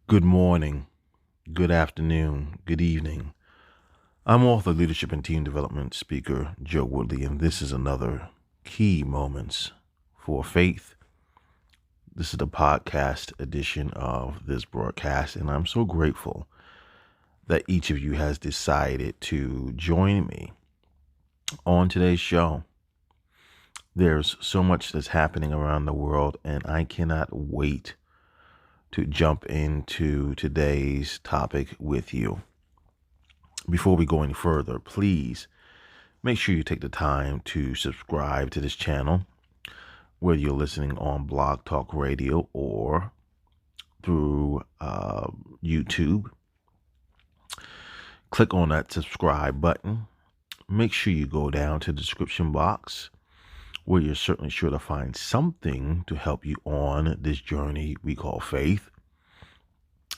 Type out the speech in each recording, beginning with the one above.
Good morning, good afternoon, good evening. I'm author, leadership, and team development speaker Joe Woodley, and this is another Key Moments for Faith. This is the podcast edition of this broadcast, and I'm so grateful that each of you has decided to join me on today's show. There's so much that's happening around the world, and I cannot wait to jump into today's topic with you. Before we go any further, please make sure you take the time to subscribe to this channel, whether you're listening on Blog Talk Radio or through YouTube. Click on that subscribe button. Make sure you go down to the description box, where you're certainly sure to find something to help you on this journey we call faith.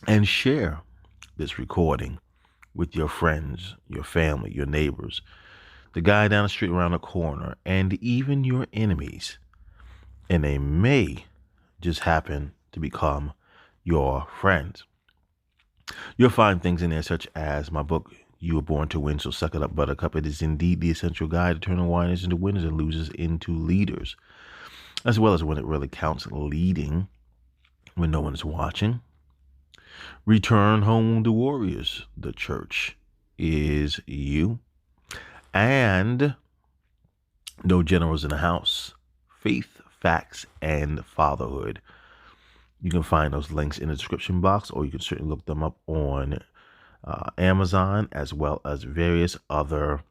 And share this recording with your friends, your family, your neighbors, the guy down the street around the corner, and even your enemies. And they may just happen to become your friends. You'll find things in there such as my book, You Were Born to Win, So Suck It Up, Buttercup. It is indeed the essential guide to turning winners into winners and losers into leaders, as well as when it really counts, leading when no one is watching. Return Home to Warriors. The church is you. And No Generals in the House. Faith, Facts, and Fatherhood. You can find those links in the description box, or you can certainly look them up on Amazon, as well as various other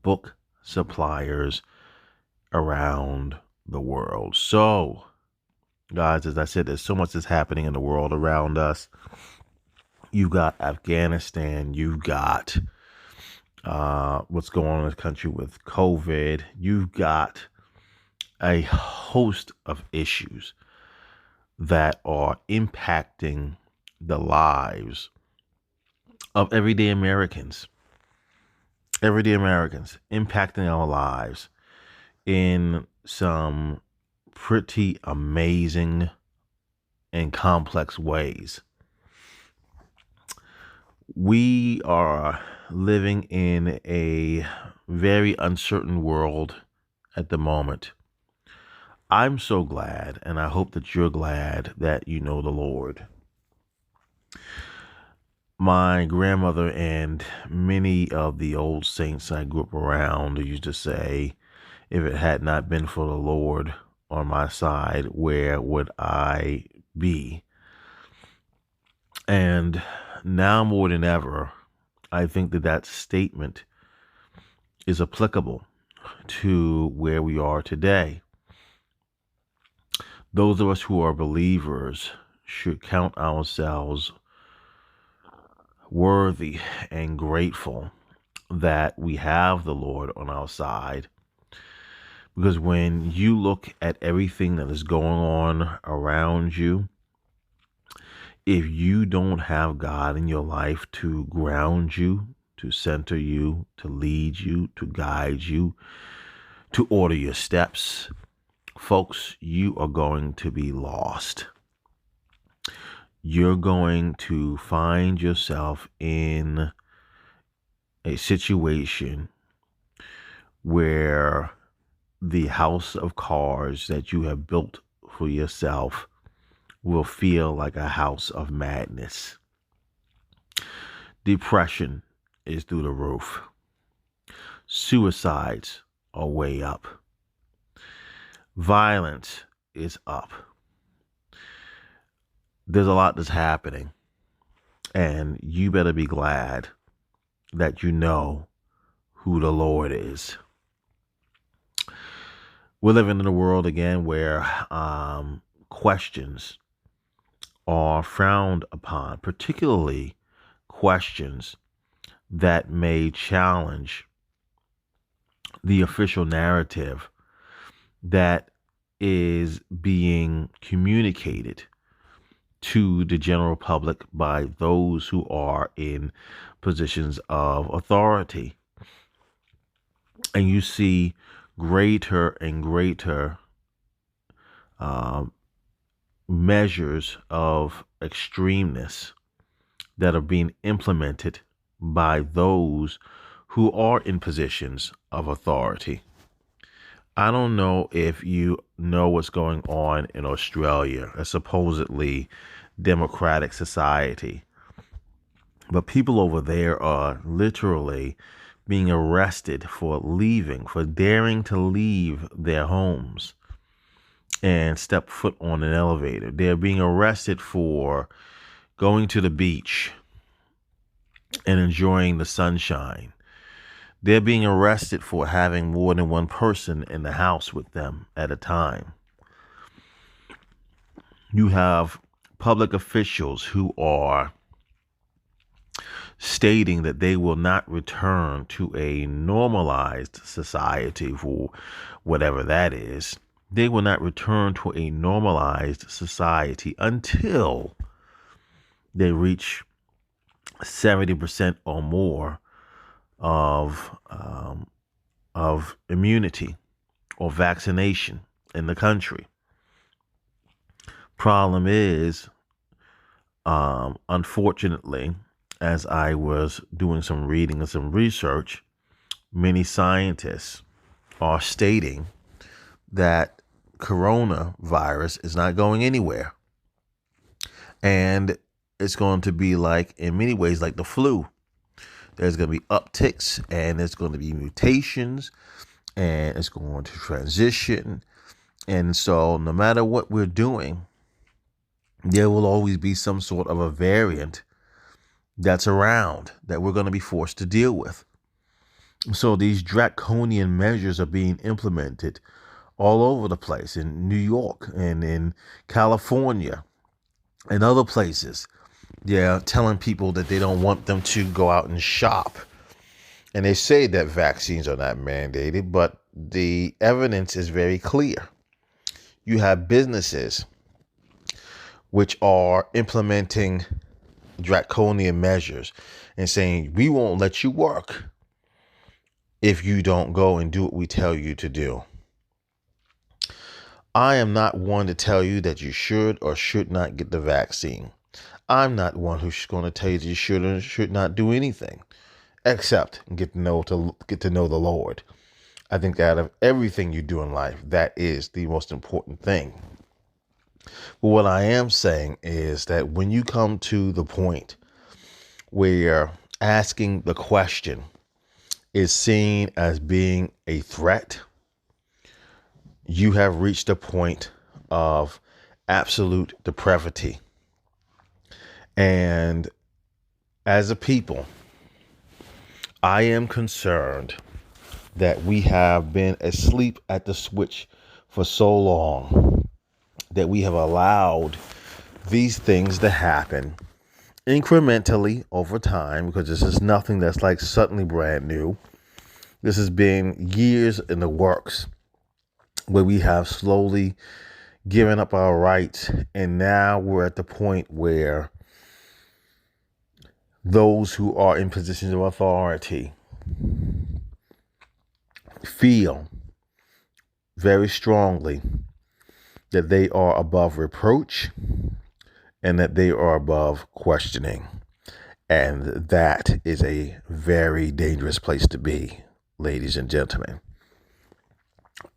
book suppliers around the world. So, guys, as I said, there's so much that's happening in the world around us. You've got Afghanistan. You've got what's going on in the country with COVID. You've got a host of issues that are impacting the lives of everyday Americans. Everyday Americans impacting our lives in some pretty amazing and complex ways. We are living in a very uncertain world at the moment. I'm so glad, and I hope that you're glad, that you know the Lord. My grandmother and many of the old saints I grew up around used to say, if it had not been for the Lord on my side, where would I be? And now more than ever, I think that statement is applicable to where we are today. Those of us who are believers should count ourselves worthy and grateful that we have the Lord on our side. Because when you look at everything that is going on around you, if you don't have God in your life to ground you, to center you, to lead you, to guide you, to order your steps, folks, you are going to be lost. You're going to find yourself in a situation where the house of cards that you have built for yourself will feel like a house of madness. Depression is through the roof. Suicides are way up. Violence is up. There's a lot that's happening, and you better be glad that you know who the Lord is. We're living in a world again where questions are frowned upon, particularly questions that may challenge the official narrative that is being communicated to the general public by those who are in positions of authority. And you see greater and greater measures of extremeness that are being implemented by those who are in positions of authority. I don't know if you know what's going on in Australia, a supposedly democratic society, but people over there are literally being arrested for daring to leave their homes and step foot on an elevator. They're being arrested for going to the beach and enjoying the sunshine. They're being arrested for having more than one person in the house with them at a time. You have public officials who are stating that they will not return to a normalized society, for whatever that is. They will not return to a normalized society until they reach 70% or more of immunity or vaccination in the country. Problem is, unfortunately, as I was doing some reading and some research, many scientists are stating that coronavirus is not going anywhere. And it's going to be like, in many ways, like the flu. There's going to be upticks and there's going to be mutations and it's going to transition. And so no matter what we're doing, there will always be some sort of a variant that's around that we're going to be forced to deal with. So these draconian measures are being implemented all over the place, in New York and in California and other places. They're telling people that they don't want them to go out and shop. And they say that vaccines are not mandated, but the evidence is very clear. You have businesses which are implementing draconian measures and saying, we won't let you work if you don't go and do what we tell you to do. I am not one to tell you that you should or should not get the vaccine. I'm not one who's going to tell you that you should or should not do anything except get to know the Lord. I think out of everything you do in life, that is the most important thing. But what I am saying is that when you come to the point where asking the question is seen as being a threat, you have reached a point of absolute depravity. And as a people, I am concerned that we have been asleep at the switch for so long that we have allowed these things to happen incrementally over time, because this is nothing that's like suddenly brand new. This has been years in the works where we have slowly given up our rights. And now we're at the point where those who are in positions of authority feel very strongly that they are above reproach and that they are above questioning. And that is a very dangerous place to be, ladies and gentlemen.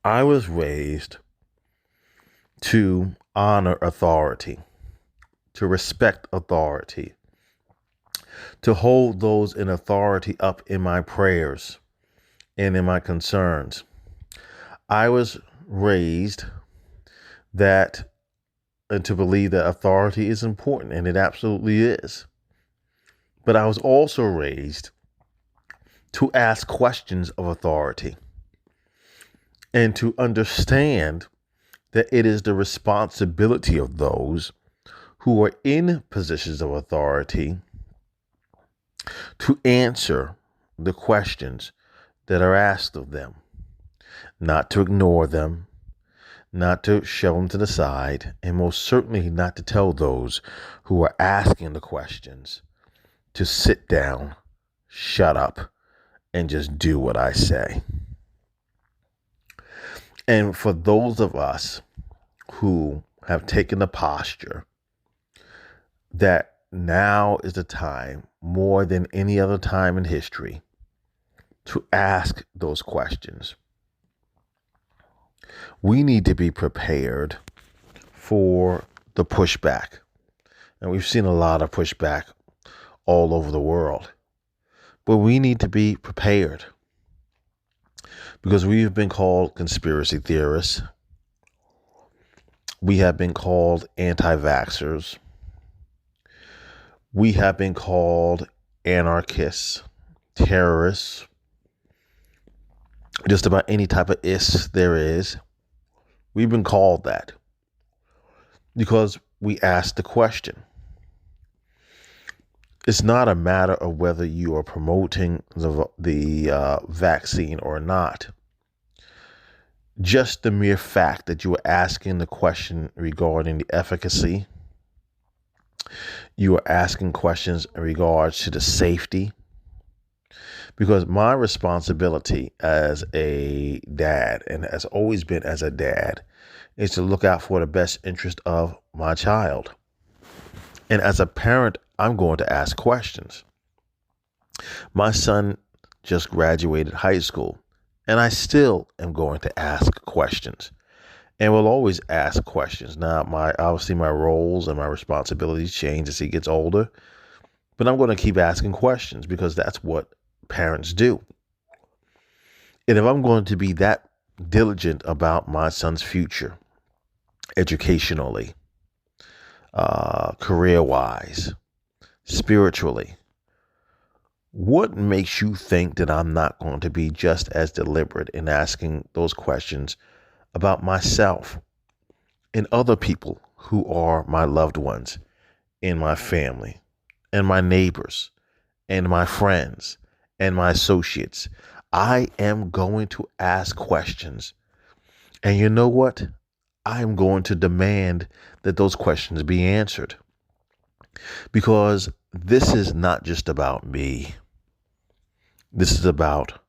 I was raised to honor authority, to respect authority, to hold those in authority up in my prayers and in my concerns. I was raised to believe that authority is important, and it absolutely is. But I was also raised to ask questions of authority and to understand that it is the responsibility of those who are in positions of authority to answer the questions that are asked of them, not to ignore them, not to shove them to the side, and most certainly not to tell those who are asking the questions to sit down, shut up, and just do what I say. And for those of us who have taken the posture that now is the time, more than any other time in history, to ask those questions. We need to be prepared for the pushback. And we've seen a lot of pushback all over the world. But we need to be prepared because we've been called conspiracy theorists. We have been called anti-vaxxers. We have been called anarchists, terrorists, just about any type of is there is. We've been called that because we asked the question. It's not a matter of whether you are promoting the vaccine or not. Just the mere fact that you are asking the question regarding the efficacy, you are asking questions in regards to the safety. Because my responsibility as a dad, and has always been as a dad, is to look out for the best interest of my child. And as a parent, I'm going to ask questions. My son just graduated high school, and I still am going to ask questions, and will always ask questions. Now, obviously my roles and my responsibilities change as he gets older, but I'm going to keep asking questions because that's what parents do. And if I'm going to be that diligent about my son's future, educationally, career-wise, spiritually, what makes you think that I'm not going to be just as deliberate in asking those questions about myself and other people who are my loved ones in my family and my neighbors and my friends and my associates? I am going to ask questions. And you know what? I'm going to demand that those questions be answered. Because this is not just about me. This is about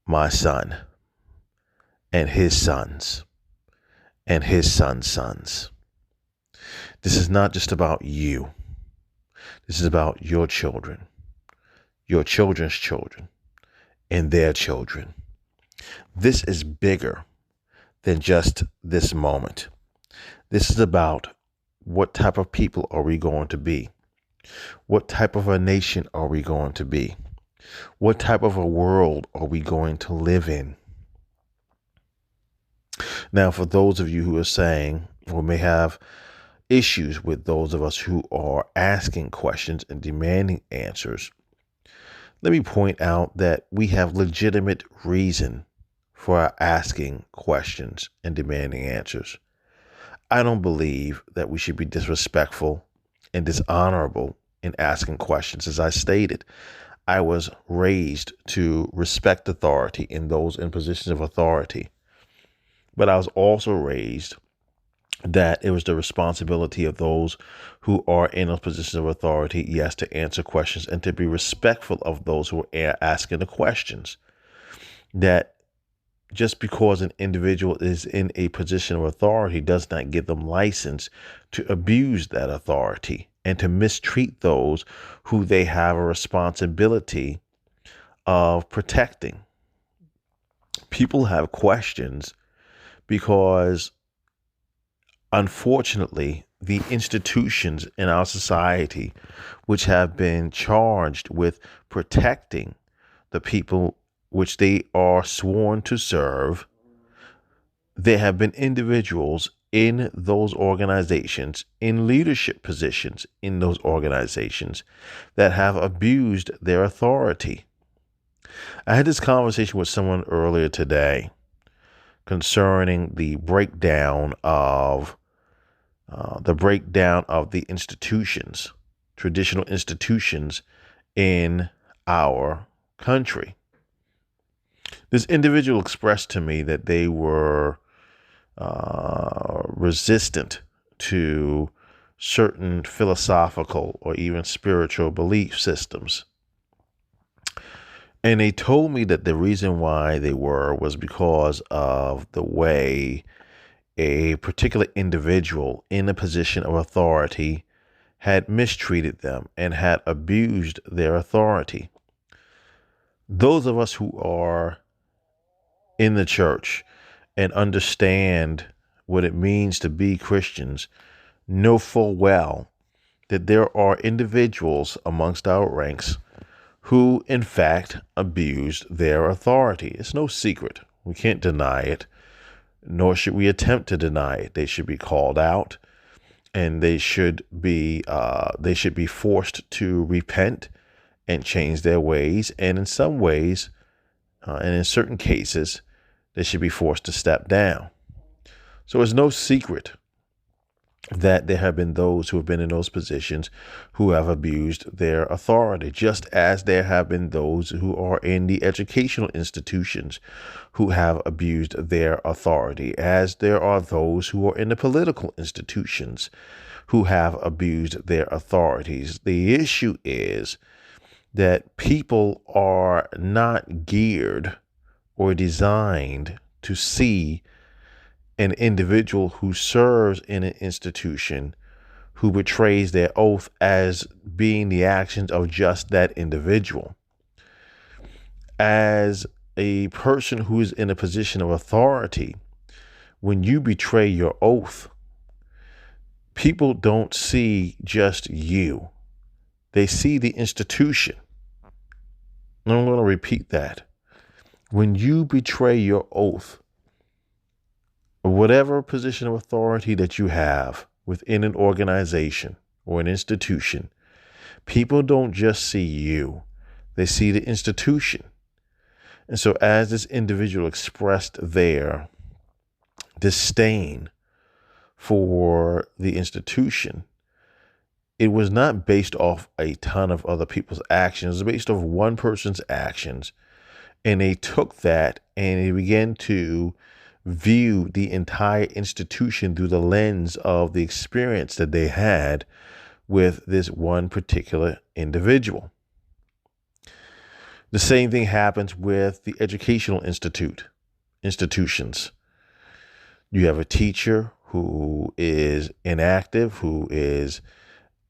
my son and his sons and his sons' sons. This is not just about you. This is about your children, your children's children, and their children. This is bigger than just this moment. This is about what type of people are we going to be? What type of a nation are we going to be? What type of a world are we going to live in? Now, for those of you who are saying, or may have issues with those of us who are asking questions and demanding answers, let me point out that we have legitimate reason for our asking questions and demanding answers. I don't believe that we should be disrespectful and dishonorable in asking questions. As I stated, I was raised to respect authority in those in positions of authority. But I was also raised that it was the responsibility of those who are in those positions of authority, yes, to answer questions and to be respectful of those who are asking the questions. That just because an individual is in a position of authority does not give them license to abuse that authority and to mistreat those who they have a responsibility of protecting. People have questions because, unfortunately, the institutions in our society, which have been charged with protecting the people which they are sworn to serve, there have been individuals in those organizations, in leadership positions in those organizations, that have abused their authority. I had this conversation with someone earlier today concerning the breakdown of the institutions, traditional institutions in our country. This individual expressed to me that they were resistant to certain philosophical or even spiritual belief systems. And they told me that the reason why they was because of the way a particular individual in a position of authority had mistreated them and had abused their authority. Those of us who are in the church and understand what it means to be Christians know full well that there are individuals amongst our ranks who, in fact, abused their authority. It's no secret. We can't deny it, nor should we attempt to deny it. They should be called out, and they should be forced to repent and change their ways. And in some ways, and in certain cases, they should be forced to step down. So it's no secret that there have been those who have been in those positions who have abused their authority, just as there have been those who are in the educational institutions who have abused their authority, as there are those who are in the political institutions who have abused their authorities. The issue is that people are not geared or designed to see an individual who serves in an institution who betrays their oath as being the actions of just that individual. As a person who is in a position of authority, when you betray your oath, people don't see just you. They see the institution. And I'm going to repeat that. When you betray your oath, whatever position of authority that you have within an organization or an institution, people don't just see you, they see the institution. And so as this individual expressed their disdain for the institution, it was not based off a ton of other people's actions. It was based off one person's actions. And they took that and they began to view the entire institution through the lens of the experience that they had with this one particular individual. The same thing happens with the educational institutions. You have a teacher who is inactive, who is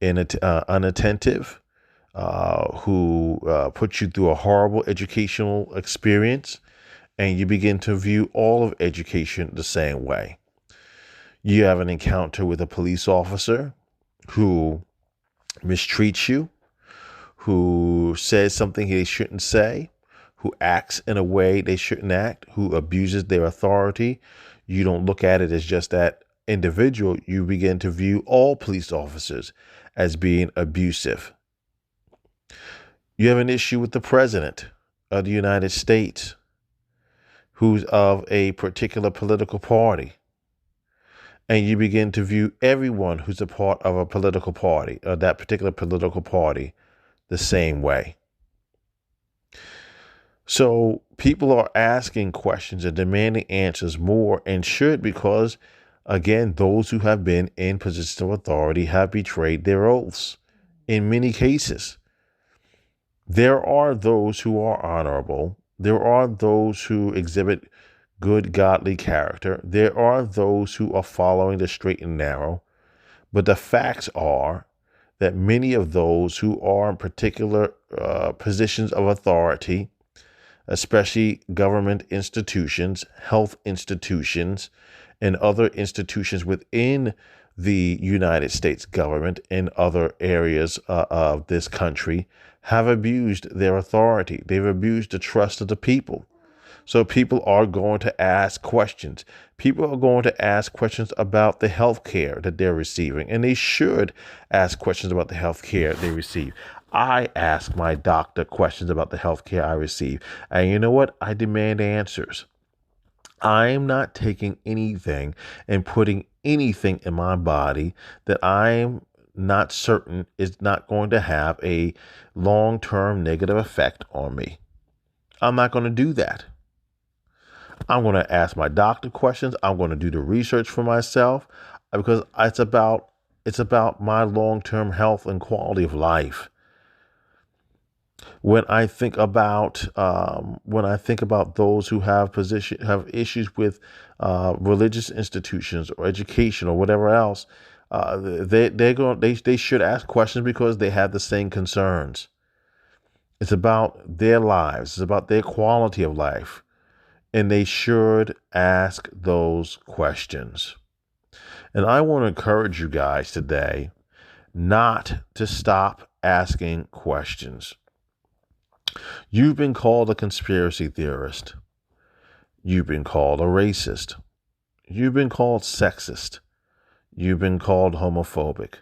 unattentive, who puts you through a horrible educational experience, and you begin to view all of education the same way. You have an encounter with a police officer who mistreats you, who says something they shouldn't say, who acts in a way they shouldn't act, who abuses their authority. You don't look at it as just that individual. You begin to view all police officers as being abusive. You have an issue with the president of the United States, who's of a particular political party. And you begin to view everyone who's a part of a political party, or that particular political party, the same way. So people are asking questions and demanding answers more, and should, because, again, those who have been in positions of authority have betrayed their oaths in many cases. There are those who are honorable. There are those who exhibit good, godly character. There are those who are following the straight and narrow. But the facts are that many of those who are in particular positions of authority, especially government institutions, health institutions, and other institutions within the United States government and other areas of this country, have abused their authority. They've abused the trust of the people. So people are going to ask questions. People are going to ask questions about the health care that they're receiving, and they should ask questions about the health care they receive. I ask my doctor questions about the health care I receive. And you know what? I demand answers. I'm not taking anything and putting anything in my body that I'm not certain is not going to have a long-term negative effect on me. I'm not going to do that. I'm going to ask my doctor questions. I'm going to do the research for myself, because it's about my long-term health and quality of life. When I think about those who have issues with religious institutions or education or whatever else, they should ask questions because they have the same concerns. It's about their lives. It's about their quality of life. And they should ask those questions. And I want to encourage you guys today not to stop asking questions. You've been called a conspiracy theorist. You've been called a racist. You've been called sexist. You've been called homophobic.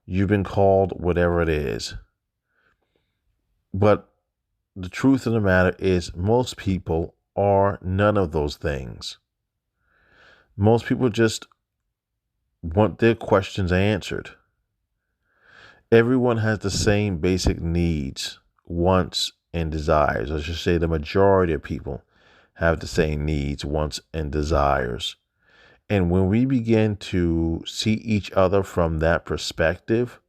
You've been called whatever it is. But the truth of the matter is most people are none of those things. Most people just want their questions answered. Everyone has the same basic needs, wants, and desires. I should say the majority of people have the same needs, wants, and desires. And when we begin to see each other from that perspective,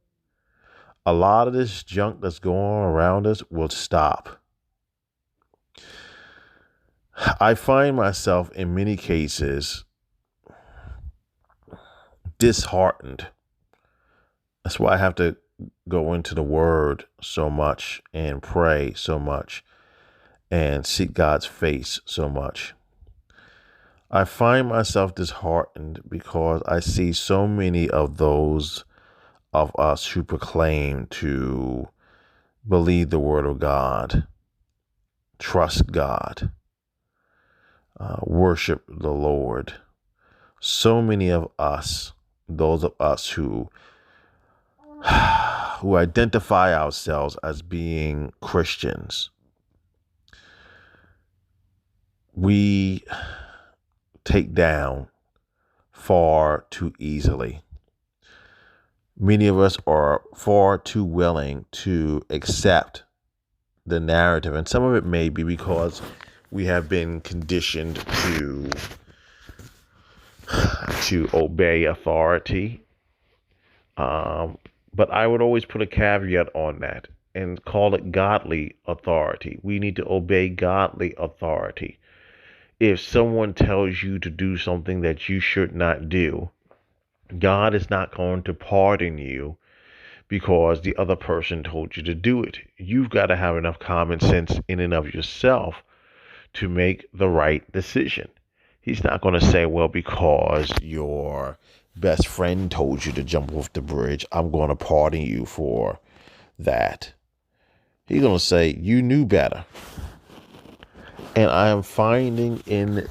a lot of this junk that's going on around us will stop. I find myself in many cases disheartened. That's why I have to go into the Word so much and pray so much and seek God's face so much. I find myself disheartened because I see so many of those of us who proclaim to believe the Word of God, trust God, worship the Lord. So many of us, those of us who identify ourselves as being Christians, we take down far too easily. Many of us are far too willing to accept the narrative, and some of it may be because we have been conditioned to obey authority. But I would always put a caveat on that and call it godly authority. We need to obey godly authority. If someone tells you to do something that you should not do, God is not going to pardon you because the other person told you to do it. You've got to have enough common sense in and of yourself to make the right decision. He's not going to say, well, because your best friend told you to jump off the bridge, I'm going to pardon you for that. He's going to say, you knew better. And I am finding in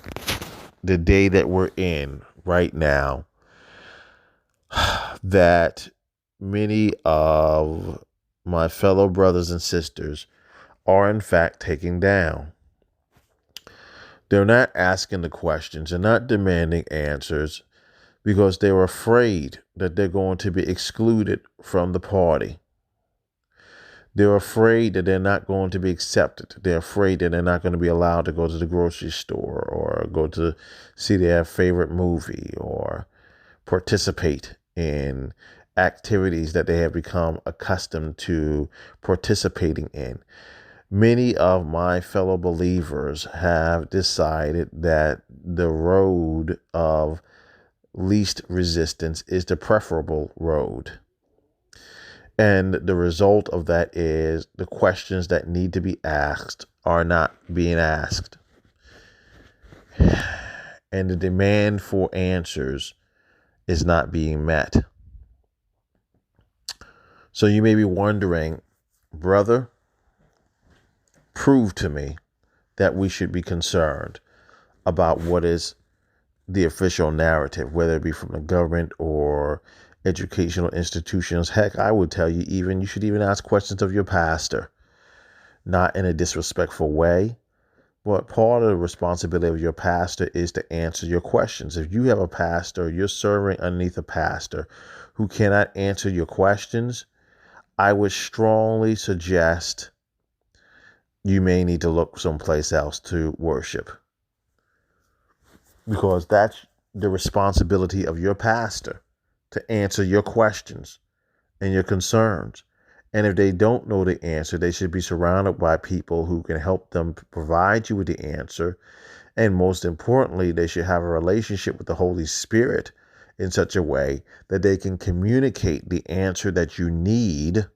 the day that we're in right now that many of my fellow brothers and sisters are in fact taking down. They're not asking the questions. They're not demanding answers because they're afraid that they're going to be excluded from the party. They're afraid that they're not going to be accepted. They're afraid that they're not going to be allowed to go to the grocery store or go to see their favorite movie or participate in activities that they have become accustomed to participating in. Many of my fellow believers have decided that the road of least resistance is the preferable road. And the result of that is the questions that need to be asked are not being asked. And the demand for answers is not being met. So you may be wondering, brother, prove to me that we should be concerned about what is the official narrative, whether it be from the government or educational institutions. Heck, I would tell you you should even ask questions of your pastor, not in a disrespectful way, but part of the responsibility of your pastor is to answer your questions. If you have a pastor, you're serving underneath a pastor who cannot answer your questions, I would strongly suggest you may need to look someplace else to worship, because that's the responsibility of your pastor to answer your questions and your concerns. And if they don't know the answer, they should be surrounded by people who can help them provide you with the answer And most importantly, they should have a relationship with the Holy Spirit in such a way that they can communicate the answer that you need,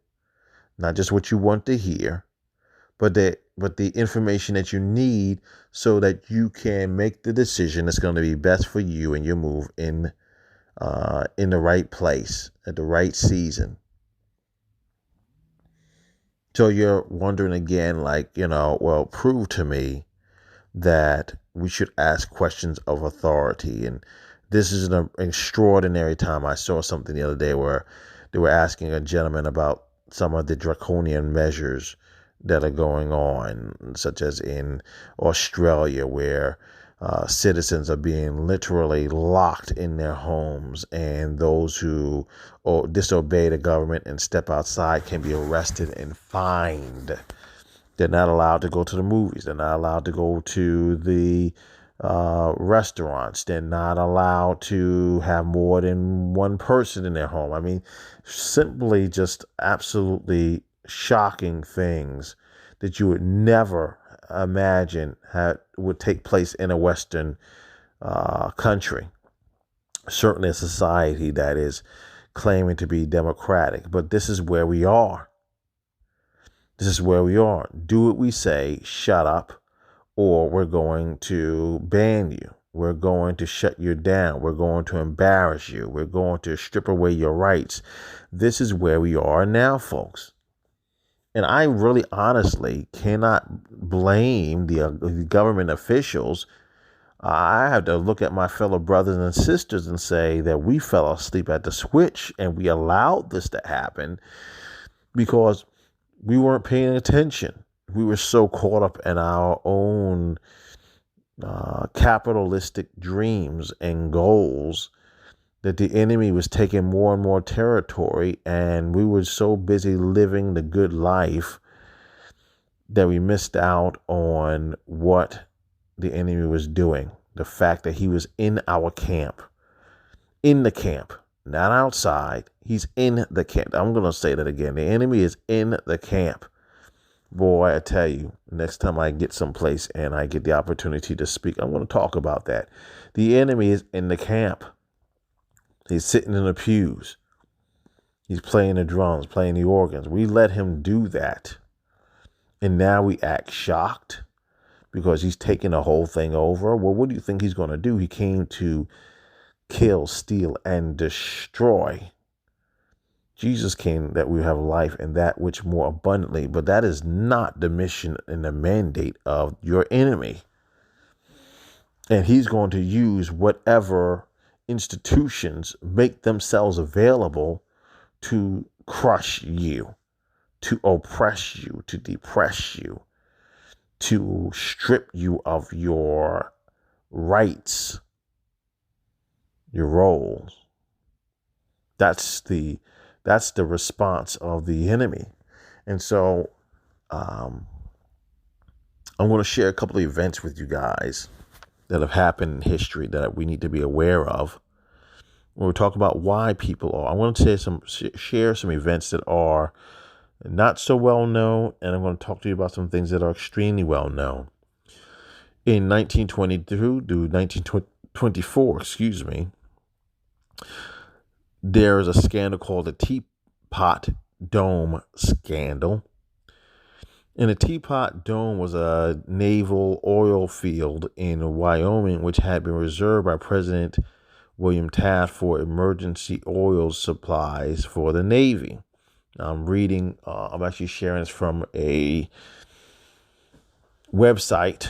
not just what you want to hear, but the information that you need so that you can make the decision that's going to be best for you and your move in the right place at the right season. So you're wondering again, like, well, prove to me that we should ask questions of authority. And this is an extraordinary time. I saw something the other day where they were asking a gentleman about some of the draconian measures that are going on, such as in Australia, where citizens are being literally locked in their homes, and those who disobey the government and step outside can be arrested and fined. They're not allowed to go to the movies. They're not allowed to go to the restaurants. They're not allowed to have more than one person in their home. I mean, simply just absolutely shocking things that you would never imagine would take place in a Western country. Certainly a society that is claiming to be democratic. But this is where we are. This is where we are. Do what we say, shut up, or we're going to ban you. We're going to shut you down. We're going to embarrass you. We're going to strip away your rights. This is where we are now, folks. And I really honestly cannot blame the government officials. I have to look at my fellow brothers and sisters and say that we fell asleep at the switch and we allowed this to happen because we weren't paying attention. We were so caught up in our own capitalistic dreams and goals that the enemy was taking more and more territory, and we were so busy living the good life that we missed out on what the enemy was doing. The fact that he was in our camp, in the camp, not outside. He's in the camp. I'm going to say that again. The enemy is in the camp. Boy, I tell you, next time I get someplace and I get the opportunity to speak, I'm going to talk about that. The enemy is in the camp. He's sitting in the pews. He's playing the drums, playing the organs. We let him do that. And now we act shocked because he's taking the whole thing over. Well, what do you think he's going to do? He came to kill, steal, and destroy. Jesus came that we have life and that which more abundantly. But that is not the mission and the mandate of your enemy. And he's going to use whatever institutions make themselves available to crush you, to oppress you, to depress you, to strip you of your rights, your roles. That's the response of the enemy. And so I'm going to share a couple of events with you guys that have happened in history that we need to be aware of when we talk about why people are. I want to share some events that are not so well known, and I'm going to talk to you about some things that are extremely well known. In 1922 to 1924, there is a scandal called the Teapot Dome Scandal. And the Teapot Dome was a naval oil field in Wyoming, which had been reserved by President William Taft for emergency oil supplies for the Navy. I'm actually sharing this from a website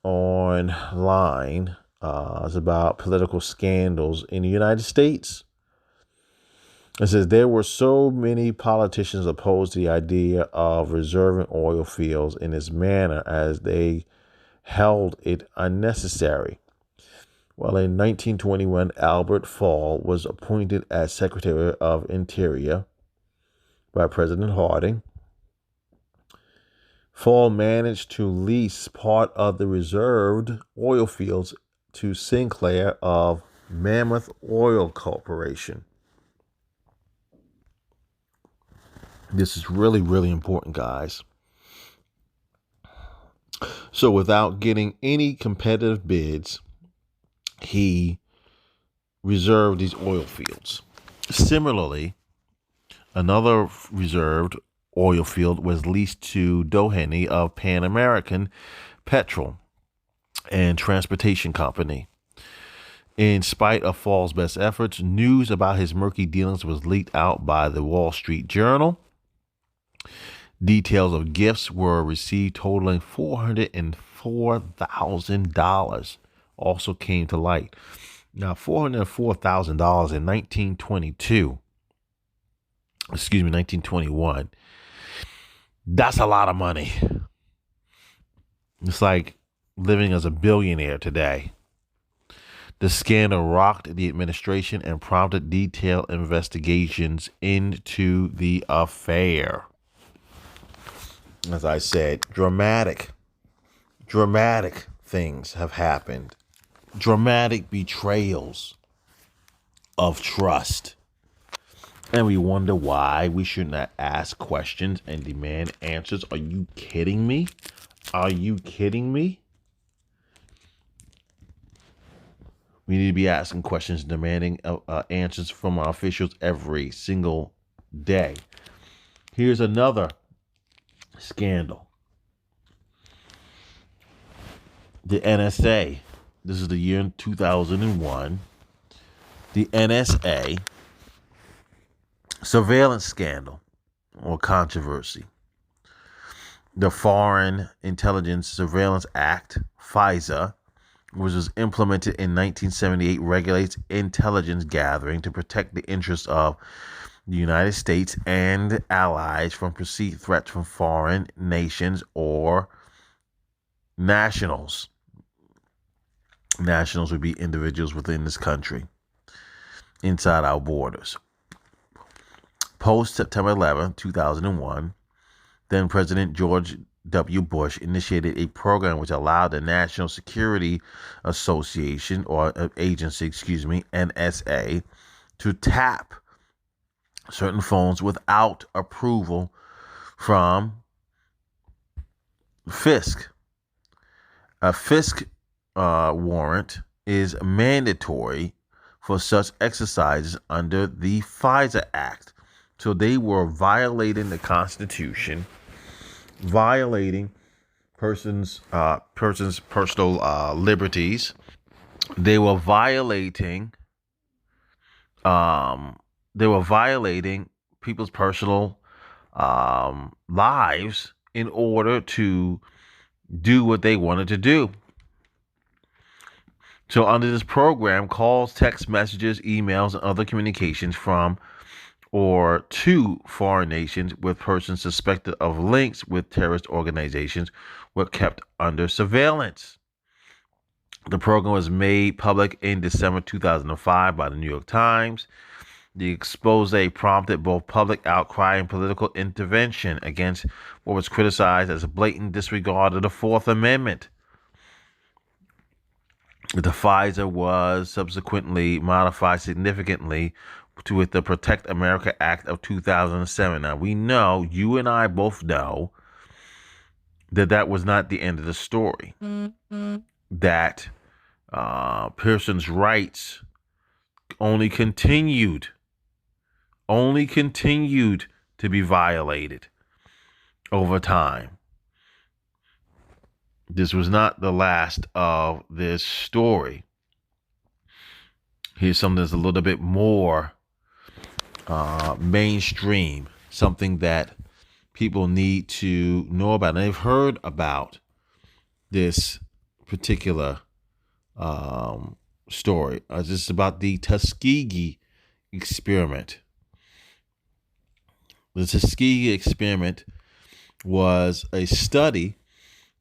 online. It's about political scandals in the United States. It says there were so many politicians opposed to the idea of reserving oil fields in this manner as they held it unnecessary. Well, in 1921, Albert Fall was appointed as Secretary of Interior by President Harding. Fall managed to lease part of the reserved oil fields to Sinclair of Mammoth Oil Corporation. This is really, really important, guys. So without getting any competitive bids, he reserved these oil fields. Similarly, another reserved oil field was leased to Doheny of Pan American Petrol and Transportation Company. In spite of Fall's best efforts, news about his murky dealings was leaked out by the Wall Street Journal. Details of gifts were received totaling $404,000 also came to light. Now, $404,000 in 1921, that's a lot of money. It's like living as a billionaire today. The scandal rocked the administration and prompted detailed investigations into the affair. As I said, dramatic things have happened. Dramatic betrayals of trust. And we wonder why we should not ask questions and demand answers. Are you kidding me? Are you kidding me? We need to be asking questions and demanding answers from our officials every single day. Here's another scandal. The NSA. This is the year 2001. The NSA Surveillance Scandal or controversy. The Foreign Intelligence Surveillance Act, FISA, which was implemented in 1978, regulates intelligence gathering to protect the interests of the United States and allies from perceived threats from foreign nations or nationals. Nationals would be individuals within this country, inside our borders. Post September 11, 2001, then President George W. Bush initiated a program which allowed the National Security Association, or agency, NSA, to tap certain phones without approval from FISC. A FISC warrant is mandatory for such exercises under the FISA Act. So they were violating the Constitution, violating persons' personal liberties. They were violating people's personal lives in order to do what they wanted to do. So under this program, calls, text messages, emails, and other communications from or to foreign nations with persons suspected of links with terrorist organizations were kept under surveillance. The program was made public in December 2005 by the New York Times. The expose prompted both public outcry and political intervention against what was criticized as a blatant disregard of the Fourth Amendment. The FISA was subsequently modified significantly with the Protect America Act of 2007. Now, we know, you and I both know, that was not the end of the story. Mm-hmm. That persons' rights only continued to be violated over time. This was not the last of this story. Here's something that's a little bit more mainstream, something that people need to know about. And they've heard about this particular story. This is about the Tuskegee Experiment. The Tuskegee Experiment was a study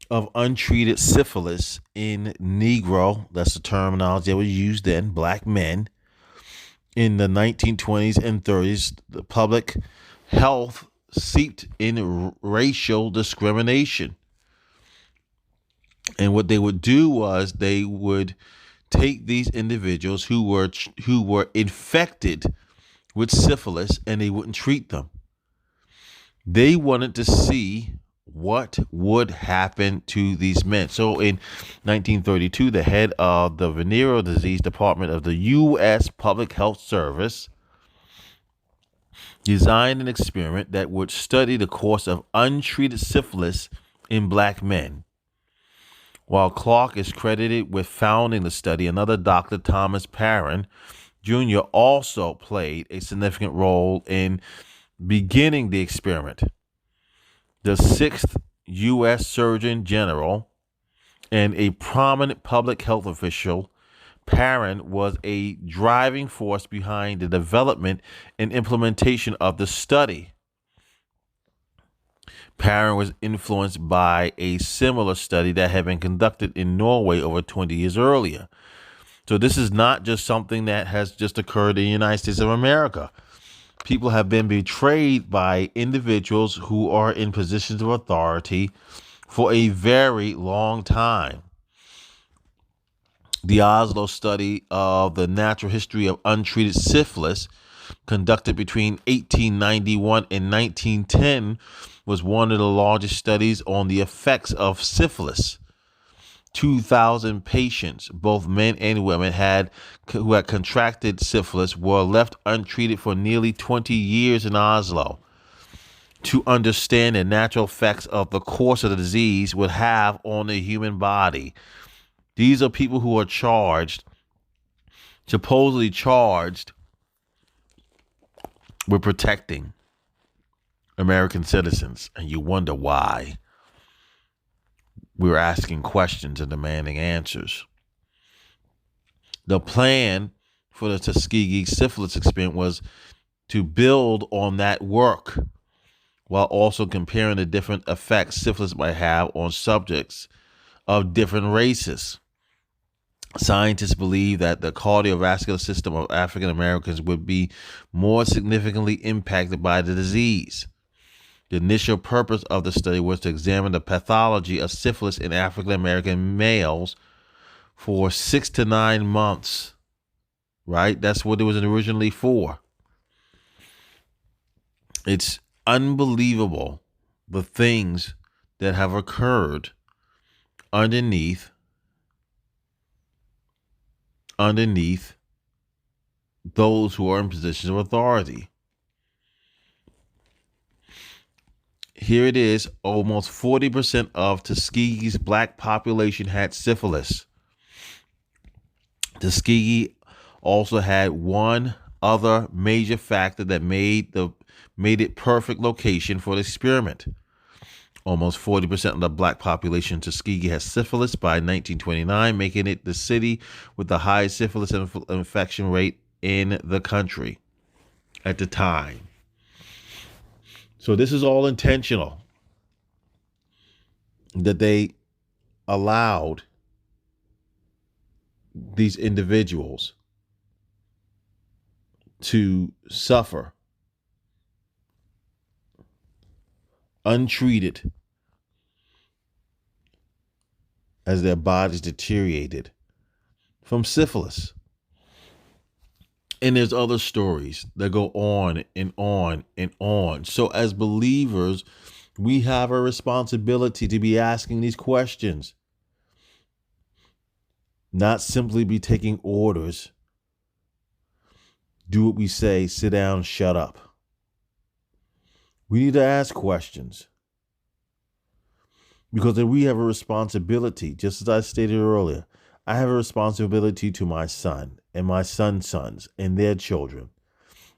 of untreated syphilis in Negro, that's the terminology that was used then, black men, in the 1920s and 30s. The public health seeped in racial discrimination. And what they would do was they would take these individuals who were infected with syphilis and they wouldn't treat them. They wanted to see what would happen to these men. So in 1932, the head of the Venereal Disease Department of the U.S. Public Health Service designed an experiment that would study the course of untreated syphilis in black men. While Clark is credited with founding the study, another Dr. Thomas Parent Jr. also played a significant role in beginning the experiment. The sixth U.S. Surgeon General and a prominent public health official, Parent was a driving force behind the development and implementation of the study. Parent was influenced by a similar study that had been conducted in Norway over 20 years earlier. So this is not just something that has just occurred in the United States of America. People have been betrayed by individuals who are in positions of authority for a very long time. The Oslo study of the natural history of untreated syphilis, conducted between 1891 and 1910, was one of the largest studies on the effects of syphilis. 2,000 patients, both men and women, who had contracted syphilis were left untreated for nearly 20 years in Oslo. To understand the natural effects of the course of the disease would have on the human body. These are people who are supposedly charged with protecting American citizens, and you wonder why. We're asking questions and demanding answers. The plan for the Tuskegee syphilis experiment was to build on that work while also comparing the different effects syphilis might have on subjects of different races. Scientists believe that the cardiovascular system of African Americans would be more significantly impacted by the disease. The initial purpose of the study was to examine the pathology of syphilis in African American males for 6 to 9 months, right? That's what it was originally for. It's unbelievable the things that have occurred underneath those who are in positions of authority. Here it is, almost 40% of Tuskegee's black population had syphilis. Tuskegee also had one other major factor that made it perfect location for the experiment. Almost 40% of the black population in Tuskegee has syphilis by 1929, making it the city with the highest syphilis infection rate in the country at the time. So this is all intentional, that they allowed these individuals to suffer untreated as their bodies deteriorated from syphilis. And there's other stories that go on and on and on. So as believers, we have a responsibility to be asking these questions, not simply be taking orders. Do what we say, sit down, shut up. We need to ask questions, because then we have a responsibility. Just as I stated earlier, I have a responsibility to my son and my son's sons and their children.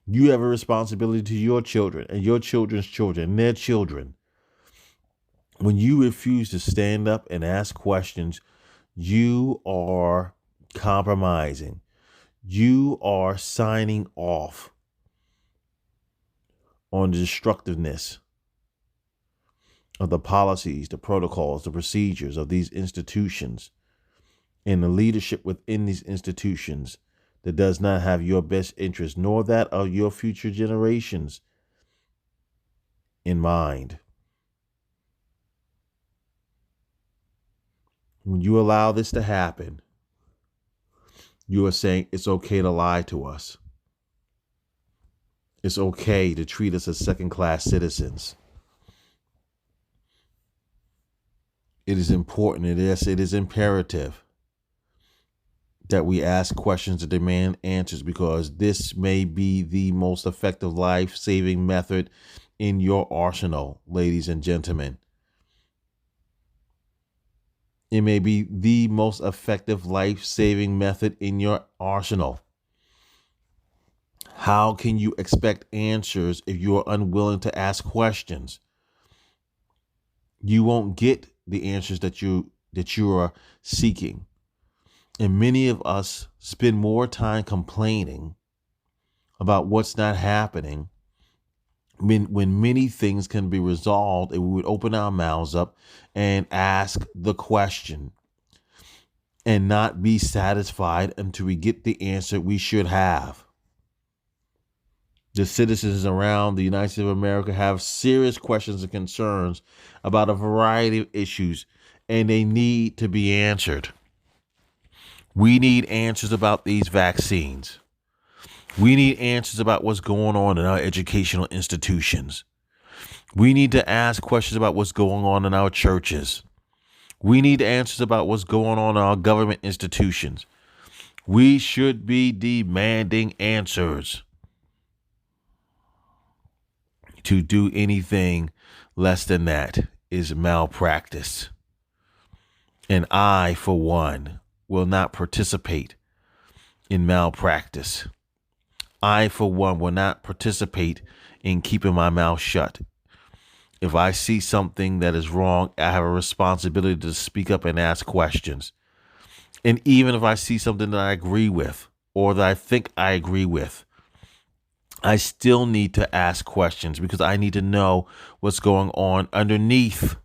You have a responsibility to your children and your children's children and their children. When you refuse to stand up and ask questions, you are compromising. You are signing off on the destructiveness of the policies, the protocols, the procedures of these institutions, and the leadership within these institutions that does not have your best interest nor that of your future generations in mind. When you allow this to happen, you are saying it's okay to lie to us. It's okay to treat us as second-class citizens. It is important. It is imperative that we ask questions and demand answers, because this may be the most effective life-saving method in your arsenal, ladies and gentlemen. It may be the most effective life-saving method in your arsenal. How can you expect answers if you are unwilling to ask questions? You won't get the answers that you are seeking. And many of us spend more time complaining about what's not happening when many things can be resolved if we would open our mouths up and ask the question and not be satisfied until we get the answer we should have. The citizens around the United States of America have serious questions and concerns about a variety of issues, and they need to be answered. We need answers about these vaccines. We need answers about what's going on in our educational institutions. We need to ask questions about what's going on in our churches. We need answers about what's going on in our government institutions. We should be demanding answers. To do anything less than that is malpractice. And I, for one, will not participate in malpractice. I, for one, will not participate in keeping my mouth shut. If I see something that is wrong, I have a responsibility to speak up and ask questions. And even if I see something that I agree with or that I think I agree with, I still need to ask questions, because I need to know what's going on underneath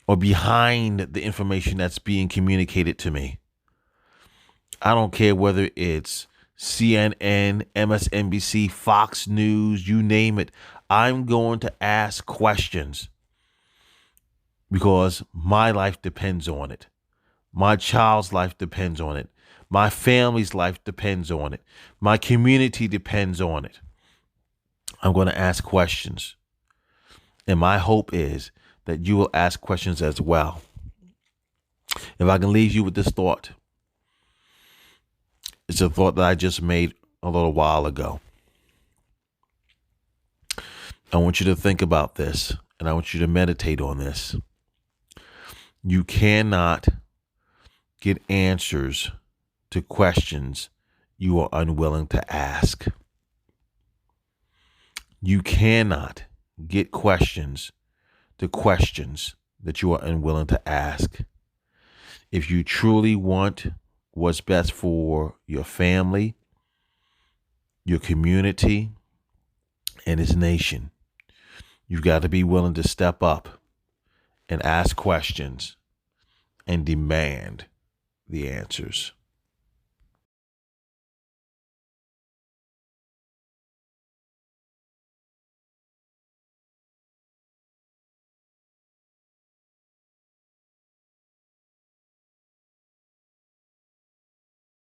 or behind the information that's being communicated to me. I don't care whether it's CNN, MSNBC, Fox News, you name it. I'm going to ask questions because my life depends on it. My child's life depends on it. My family's life depends on it. My community depends on it. I'm going to ask questions. And my hope is that you will ask questions as well. If I can leave you with this thought, it's a thought that I just made a little while ago. I want you to think about this, and I want you to meditate on this. You cannot get answers to questions you are unwilling to ask. You cannot get questions to questions that you are unwilling to ask. If you truly want what's best for your family, your community, and this nation, you've got to be willing to step up and ask questions and demand the answers.